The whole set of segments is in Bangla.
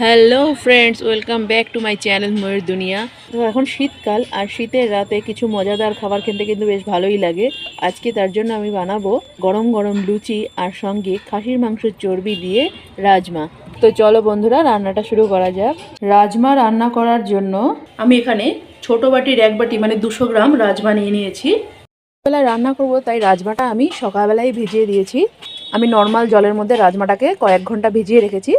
Hello friends, welcome back to my channel Mayur Duniya. তো এখন শীতকাল, আর শীতের রাতে কিছু মজাদার খাবার খেতে কিন্তু বেশ ভালোই লাগে। আজকে তার জন্য আমি বানাবো গরম গরম লুচি আর সঙ্গে খাসির মাংসের চর্বি দিয়ে রাজমা। তো চলো বন্ধুরা, রান্নাটা শুরু করা যাক। রাজমা রান্না করার জন্য আমি এখানে ছোট বাটির 1 বাটি মানে 200 গ্রাম রাজমা নিয়ে নিয়েছি। বেলায় রান্না করব, তাই রাজমাটা আমি সকালবেলায় ভিজিয়ে দিয়েছি। আমি নর্মাল জলের মধ্যে রাজমাটাকে কয়েক ঘন্টা ভিজিয়ে রেখেছি।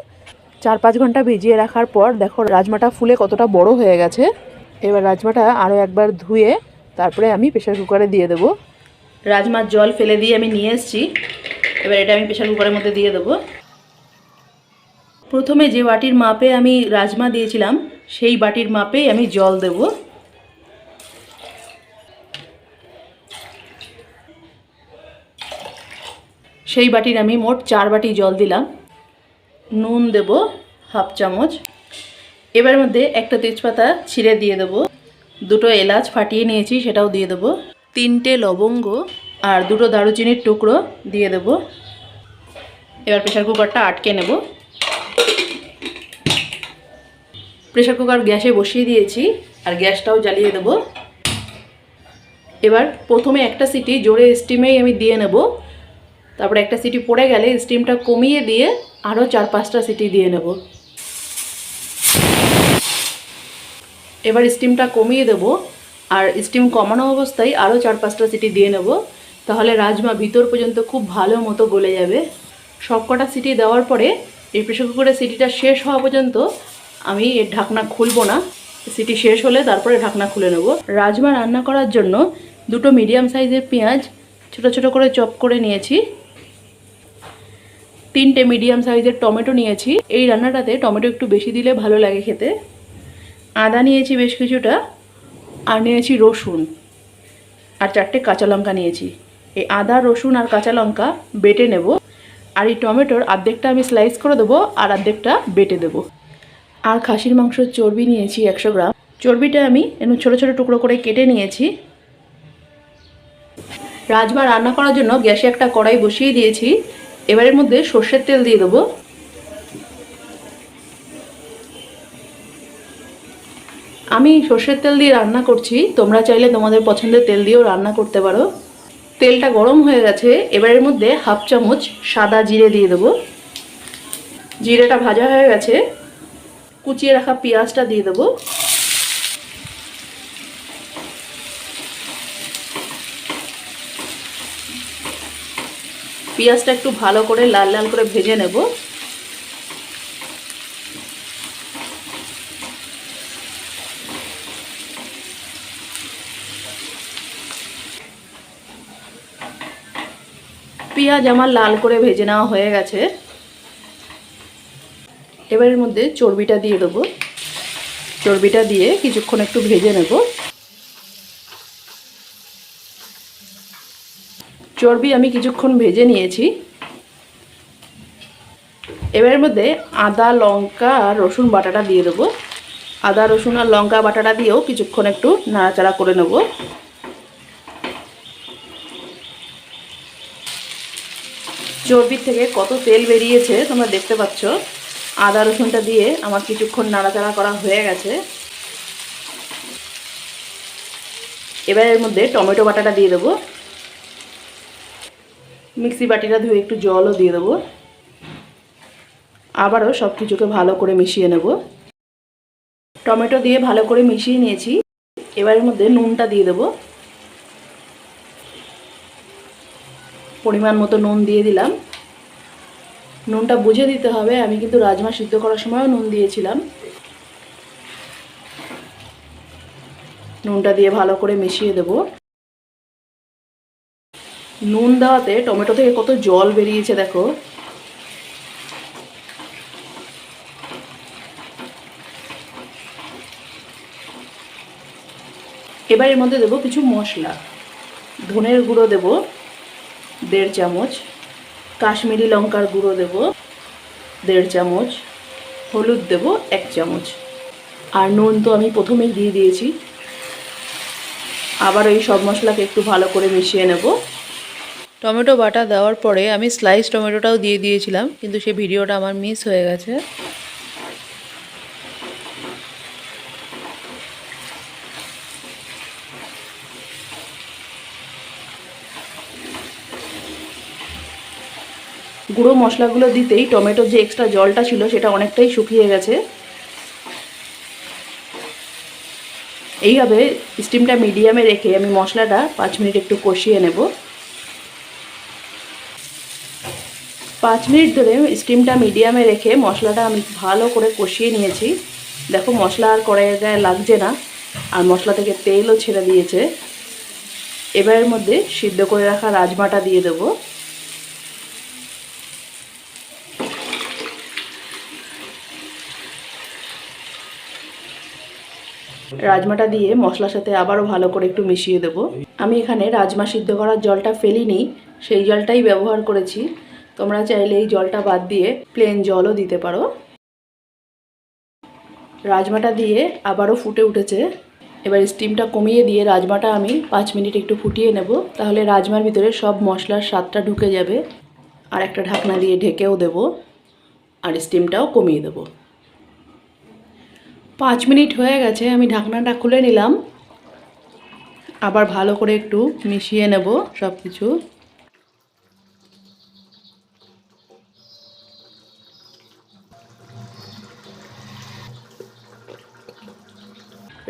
4-5 ঘন্টা ভিজিয়ে রাখার পর দেখো রাজমাটা ফুলে কতটা বড় হয়ে গেছে। এবার রাজমাটা আরও একবার ধুয়ে তারপরে আমি প্রেশার কুকারে দিয়ে দেবো। রাজমার জল ফেলে দিয়ে আমি নিয়ে এসেছি। এবার এটা আমি প্রেশার কুকারের মধ্যে দিয়ে দেবো। প্রথমে যে বাটির মাপে আমি রাজমা দিয়েছিলাম সেই বাটির মাপেই আমি জল দেব। সেই বাটির আমি মোট 4 বাটি জল দিলাম। নুন দেব হাফ চামচ। এবার মধ্যে একটা তেজপাতা ছিঁড়ে দিয়ে দেবো। 2টো এলাচ ফাটিয়ে নিয়েছি, সেটাও দিয়ে দেবো। 3টে লবঙ্গ আর 2টো দারুচিনির টুকরো দিয়ে দেবো। এবার প্রেশার কুকারটা আটকে নেব। প্রেশার কুকার গ্যাসে বসিয়ে দিয়েছি আর গ্যাসটাও জ্বালিয়ে দেব। এবার প্রথমে একটা সিটি জোরে স্টিমেই আমি দিয়ে নেব। তারপরে একটা সিটি পড়ে গেলে স্টিমটা কমিয়ে দিয়ে আরও 4-5টা সিটি দিয়ে নেব। এবার স্টিমটা কমিয়ে দেব আর স্টিম কমানো অবস্থায় আরও 4-5টা সিটি দিয়ে নেব। তাহলে রাজমা ভিতর পর্যন্ত খুব ভালো মতো গলে যাবে। সবকটা সিটি দেওয়ার পরে এই প্রেসার কুকারের সিটিটা শেষ হওয়া পর্যন্ত আমি এর ঢাকনা খুলব না। সিটি শেষ হলে তারপরে ঢাকনা খুলে নেব। রাজমা রান্না করার জন্য 2টো মিডিয়াম সাইজের পেঁয়াজ ছোট ছোট করে চপ করে নিয়েছি। 3টে মিডিয়াম সাইজের টমেটো নিয়েছি। এই রান্নাটাতে টমেটো একটু বেশি দিলে ভালো লাগে খেতে। আদা নিয়েছি বেশ কিছুটা, আর নিয়েছি রসুন, আর 4টে কাঁচা লঙ্কা নিয়েছি। এই আদা রসুন আর কাঁচা লঙ্কা বেটে নেব। আর এই টমেটোর অর্ধেকটা আমি স্লাইস করে দেবো আর অর্ধেকটা বেটে দেবো। আর খাসির মাংসের চর্বি নিয়েছি 100 গ্রাম। চর্বিটা আমি এমন ছোটো ছোটো টুকরো করে কেটে নিয়েছি। রাজমা রান্না করার জন্য গ্যাসে একটা কড়াই বসিয়ে দিয়েছি। এবারের মধ্যে সর্ষের তেল দিয়ে দেবো। আমি সর্ষের তেল দিয়ে রান্না করছি, তোমরা চাইলে তোমাদের পছন্দের তেল দিয়েও রান্না করতে পারো। তেলটা গরম হয়ে গেছে। এবারের মধ্যে হাফ চামচ সাদা জিরে দিয়ে দেবো। জিরেটা ভাজা হয়ে গেছে। কুচিয়ে রাখা পেঁয়াজটা দিয়ে দেবো। পেঁয়াজটা একটু ভালো করে লাল লাল করে ভেজে নেব। পেঁয়াজ আমার লাল করে ভেজে নেওয়া হয়ে গেছে। এবারের মধ্যে চর্বিটা দিয়ে দেবো। চর্বিটা দিয়ে কিছুক্ষণ একটু ভেজে নেব। চর্বি আমি কিছুক্ষণ ভেজে নিয়েছি। এবারের মধ্যে আদা লঙ্কা আর রসুন বাটাটা দিয়ে দেবো। আদা রসুন আর লঙ্কা বাটাটা দিয়েও কিছুক্ষণ একটু নাড়াচাড়া করে নেব। চর্বির থেকে কত তেল বেরিয়েছে তোমরা দেখতে পাচ্ছ। আদা রসুনটা দিয়ে আমার কিছুক্ষণ নাড়াচাড়া করা হয়ে গেছে। এবার এর মধ্যে টমেটো বাটাটা দিয়ে দেবো। মিক্সি বাটিটা ধুয়ে একটু জলও দিয়ে দেবো। আবারও সব কিছুকে ভালো করে মিশিয়ে নেব। টমেটো দিয়ে ভালো করে মিশিয়ে নিয়েছি। এবারের মধ্যে নুনটা দিয়ে দেবো। পরিমাণ মতো নুন দিয়ে দিলাম। নুনটা বুঝে দিতে হবে, আমি কিন্তু রাজমা সিদ্ধ করার সময়ও নুন দিয়েছিলাম। নুনটা দিয়ে ভালো করে মিশিয়ে দেব। নুন দেওয়াতে টমেটো থেকে কত জল বেরিয়েছে দেখো। এবার এর মধ্যে দেবো কিছু মশলা। ধনের গুঁড়ো দেবো 1.5 চামচ, কাশ্মীরি লঙ্কার গুঁড়ো দেবো 1.5 চামচ, হলুদ দেবো 1 চামচ, আর নুন তো আমি প্রথমেই দিয়ে দিয়েছি। আবার এই সব মশলাকে একটু ভালো করে মিশিয়ে নেব। টমেটো বাটা দেওয়ার পরে আমি স্লাইস টমেটোটাও দিয়ে দিয়েছিলাম, কিন্তু সেই ভিডিওটা আমার মিস হয়ে গেছে। গুঁড়ো মশলাগুলো দিতেই টমেটোর যে এক্সট্রা জলটা ছিল সেটা অনেকটাই শুকিয়ে গেছে। এইভাবে স্টিমটা মিডিয়ামে রেখে আমি মশলাটা 5 মিনিট একটু কষিয়ে নেব। 5 মিনিট ধরে স্টিমটা মিডিয়ামে রেখে মশলাটা আমি ভালো করে কষিয়ে নিয়েছি। দেখো মশলা আর কড়াইয়ের গায়ে লাগছে না, আর মশলা থেকে তেলও ছেড়ে দিয়েছে। এবারের মধ্যে সিদ্ধ করে রাখা রাজমাটা দিয়ে দেব। রাজমাটা দিয়ে মশলার সাথে আবারও ভালো করে একটু মিশিয়ে দেব। আমি এখানে রাজমা সিদ্ধ করার জলটা ফেলিনি, সেই জলটাই ব্যবহার করেছি। তোমরা চাইলে এই জলটা বাদ দিয়ে প্লেন জলও দিতে পারো। রাজমাটা দিয়ে আবারও ফুটে উঠেছে। এবার স্টিমটা কমিয়ে দিয়ে রাজমাটা আমি 5 মিনিট একটু ফুটিয়ে নেব, তাহলে রাজমার ভিতরে সব মশলার স্বাদটা ঢুকে যাবে। আর একটা ঢাকনা দিয়ে ঢেকেও দেব, আর স্টিমটাও কমিয়ে দেব। 5 মিনিট হয়ে গেছে, আমি ঢাকনাটা খুলে নিলাম। আবার ভালো করে একটু মিশিয়ে নেব সব কিছু।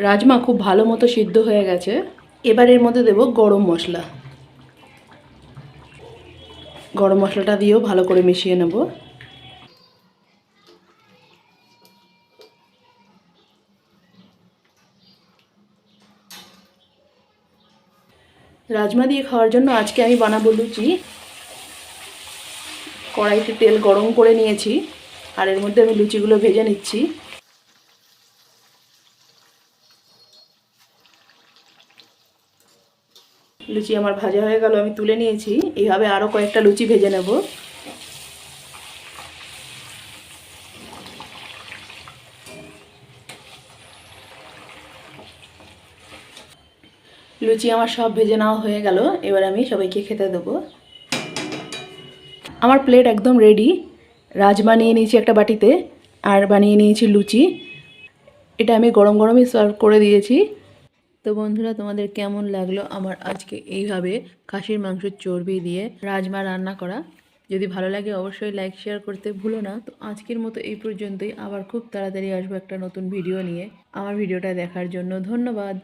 রাজমা খুব ভালো মতো সিদ্ধ হয়ে গেছে। এবার এর মধ্যে দেব গরম মশলা। গরম মশলাটা দিয়েও ভালো করে মিশিয়ে নেব। রাজমা দিয়ে খাওয়ার জন্য আজকে আমি বানাবো লুচি। কড়াইতে তেল গরম করে নিয়েছি, আর এর মধ্যে আমি লুচিগুলো ভেজে নিচ্ছি। লুচি আমার ভাজা হয়ে গেল, আমি তুলে নিয়েছি। এইভাবে আরও কয়েকটা লুচি ভেজে নেব। লুচি আমার সব ভেজে নেওয়া হয়ে গেল, এবার আমি সবাইকে খেতে দেবো। আমার প্লেট একদম রেডি। রাজমা নিয়ে নিয়েছি একটা বাটিতে, আর বানিয়ে নিয়েছি লুচি। এটা আমি গরম গরমই সার্ভ করে দিয়েছি। তো বন্ধুরা, তোমাদের কেমন লাগলো আমার আজকে এইভাবে খাসির মাংসের চর্বি দিয়ে রাজমা রান্না করা? যদি ভালো লাগে অবশ্যই লাইক শেয়ার করতে ভুলো না। তো আজকের মতো এই পর্যন্তই। আবার খুব তাড়াতাড়ি আসবো একটা নতুন ভিডিও নিয়ে। আমার ভিডিওটা দেখার জন্য ধন্যবাদ।